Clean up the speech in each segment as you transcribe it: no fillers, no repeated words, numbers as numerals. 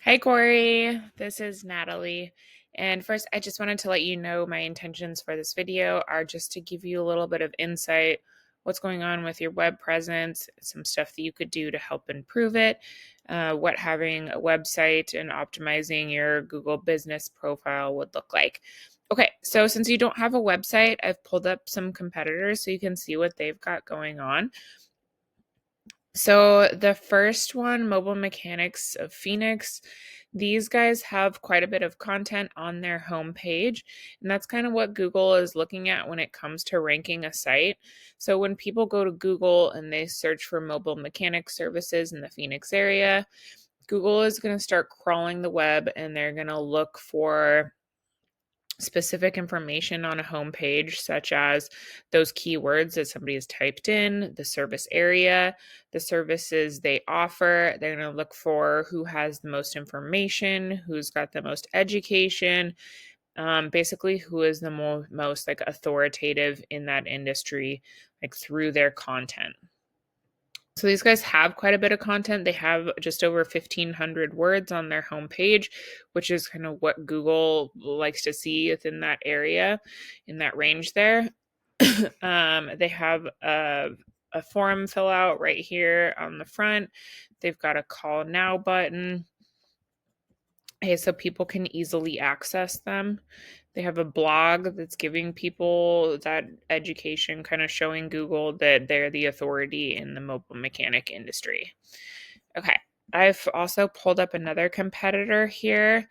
Hi, Corey. This is Natalie. And first, I just wanted to let you know my intentions for this video are just to give you a little bit of insight, what's going on with your web presence, some stuff that you could do to help improve it, what having a website and optimizing your Google business profile would look like. Okay, so since you don't have a website, I've pulled up some competitors so you can see what they've got going on. So the first one, Mobile Mechanics of Phoenix, these guys have quite a bit of content on their homepage, and that's kind of what Google is looking at when it comes to ranking a site. So when people go to Google and they search for mobile mechanic services in the Phoenix area, Google is going to start crawling the web and they're going to look for specific information on a homepage, such as those keywords that somebody has typed in, the service area, the services they offer. They're going to look for who has the most information, who's got the most education, basically who is the most like authoritative in that industry, like through their content. So these guys have quite a bit of content. They have just over 1,500 words on their homepage, which is kind of what Google likes to see within that area, in that range there. They have a form fill out right here on the front. They've got a call now button. Okay, so people can easily access them. They have a blog that's giving people that education, kind of showing Google that they're the authority in the mobile mechanic industry. Okay, I've also pulled up another competitor here,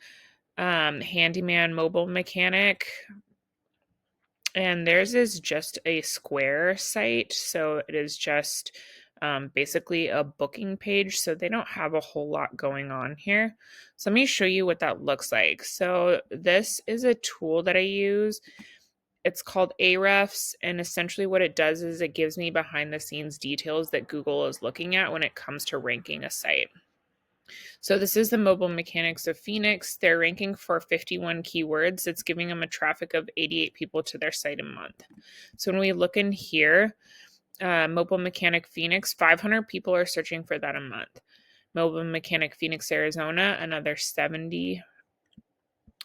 Handyman Mobile Mechanic, and theirs is just a Square site, so it is just basically a booking page, so they don't have a whole lot going on here. So let me show you what that looks like. So this is a tool that I use. It's called Ahrefs, and essentially what it does is it gives me behind the scenes details that Google is looking at when it comes to ranking a site. So this is the Mobile Mechanics of Phoenix. They're ranking for 51 keywords. It's giving them a traffic of 88 people to their site a month. So when we look in here, Mobile Mechanic Phoenix, 500 people are searching for that a month. Mobile Mechanic Phoenix, Arizona, another 70.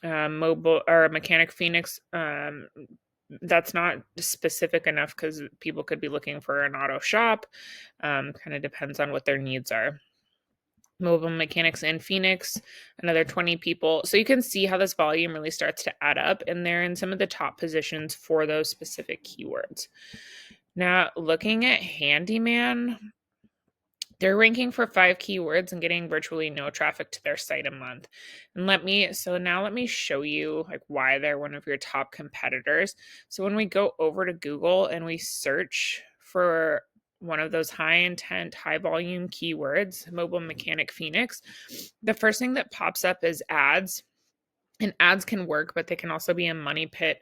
Mobile or Mechanic Phoenix, that's not specific enough because people could be looking for an auto shop. Kind of depends on what their needs are. Mobile Mechanics in Phoenix, another 20 people. So you can see how this volume really starts to add up, and they're in some of the top positions for those specific keywords. Now, looking at Handyman, they're ranking for 5 keywords and getting virtually no traffic to their site a month. And let me show you like why they're one of your top competitors. So when we go over to Google and we search for one of those high intent, high volume keywords, Mobile Mechanic Phoenix, the first thing that pops up is ads. And ads can work, but they can also be a money pit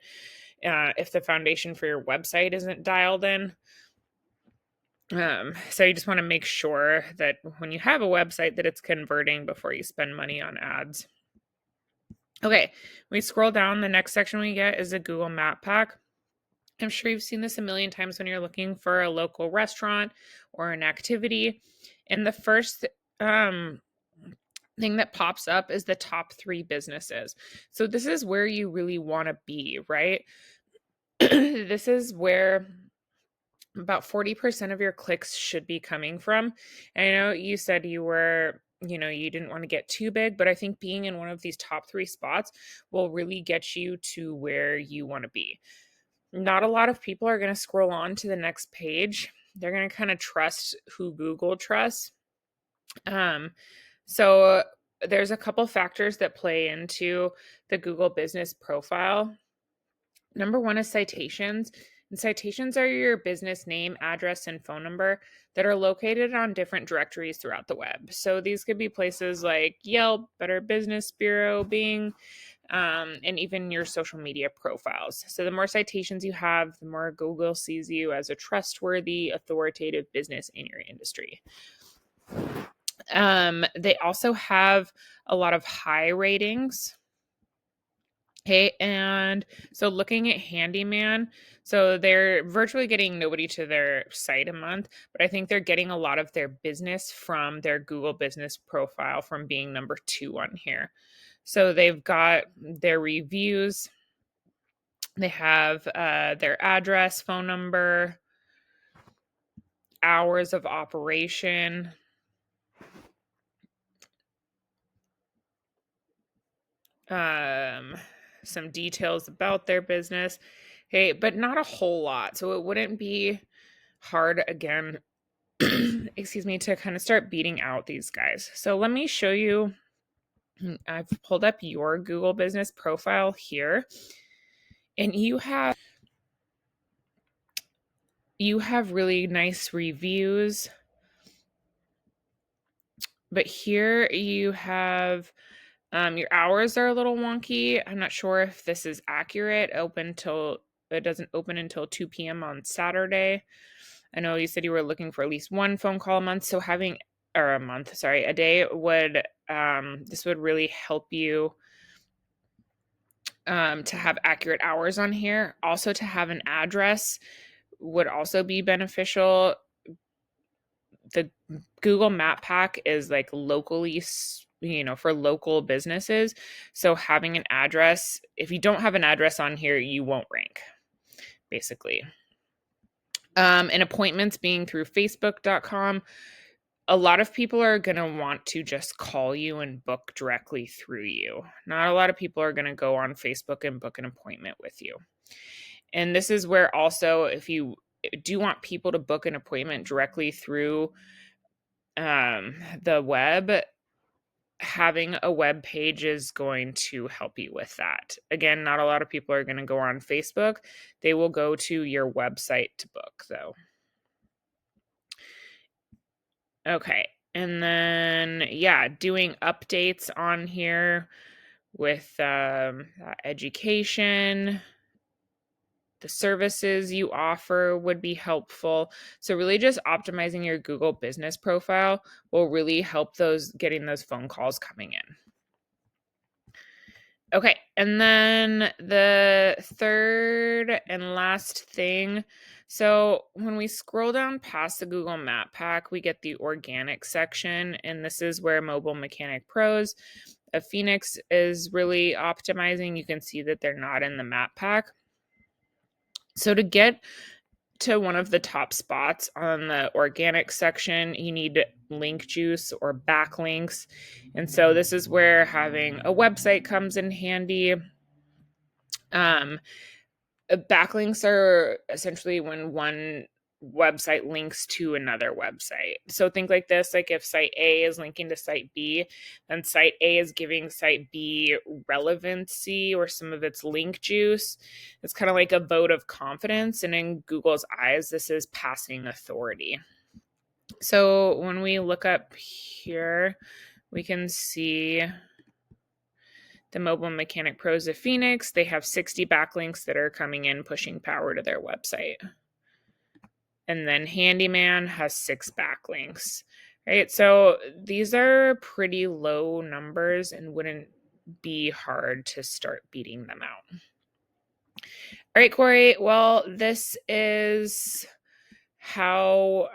if the foundation for your website isn't dialed in. So you just want to make sure that when you have a website that it's converting before you spend money on ads. Okay, we scroll down, the next section we get is a Google Map Pack. I'm sure you've seen this a million times when you're looking for a local restaurant or an activity. And the first thing that pops up is the top 3 businesses. So this is where you really want to be, right? This is where about 40% of your clicks should be coming from. And I know you said you didn't want to get too big, but I think being in one of these top 3 spots will really get you to where you want to be. Not a lot of people are going to scroll on to the next page. They're going to kind of trust who Google trusts. So there's a couple factors that play into the Google business profile. Number 1 is citations. And citations are your business name, address, and phone number that are located on different directories throughout the web. So these could be places like Yelp, Better Business Bureau, Bing, and even your social media profiles. So the more citations you have, the more Google sees you as a trustworthy, authoritative business in your industry. They also have a lot of high ratings. Okay, and so looking at Handyman, so they're virtually getting nobody to their site a month, but I think they're getting a lot of their business from their Google business profile from being number 2 on here. So they've got their reviews, they have their address, phone number, hours of operation, um, some details about their business. Okay, but not a whole lot. So it wouldn't be hard again, excuse me, to kind of start beating out these guys. So let me show you. I've pulled up your Google business profile here, and you have really nice reviews, but here you have your hours are a little wonky. I'm not sure if this is accurate. It doesn't open until 2 p.m. on Saturday. I know you said you were looking for at least one phone call a month, so a day would this would really help you to have accurate hours on here. Also, to have an address would also be beneficial. The Google Map Pack is like locally, for local businesses. So having an address, if you don't have an address on here, you won't rank, basically. And appointments being through Facebook.com. A lot of people are going to want to just call you and book directly through you. Not a lot of people are going to go on Facebook and book an appointment with you. And this is where also, if you do want people to book an appointment directly through the web, having a web page is going to help you with that. Again, not a lot of people are going to go on Facebook. They will go to your website to book, though. Okay. And then, yeah, doing updates on here with education, the services you offer would be helpful. So really just optimizing your Google business profile will really help getting those phone calls coming in. Okay, and then the third and last thing. So when we scroll down past the Google Map Pack, we get the organic section, and this is where Mobile Mechanic Pros of Phoenix is really optimizing. You can see that they're not in the Map Pack. So to get to one of the top spots on the organic section, you need link juice or backlinks. And so this is where having a website comes in handy. Backlinks are essentially when one website links to another website. So think like this, like if site A is linking to site B, then site A is giving site B relevancy or some of its link juice. It's kind of like a vote of confidence, and in Google's eyes, this is passing authority. So when we look up here, we can see the Mobile Mechanic Pros of Phoenix. They have 60 backlinks that are coming in, pushing power to their website. And then Handyman has 6 backlinks, right? So these are pretty low numbers and wouldn't be hard to start beating them out. All right, Corey. Well, this is how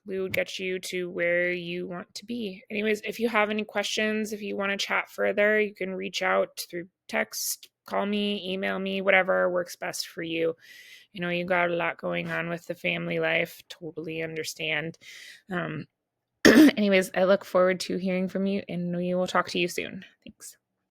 we would get you to where you want to be. Anyways, if you have any questions, if you want to chat further, you can reach out through text, call me, email me, whatever works best for you. You know, you got a lot going on with the family life. Totally understand. Anyways, I look forward to hearing from you, and we will talk to you soon.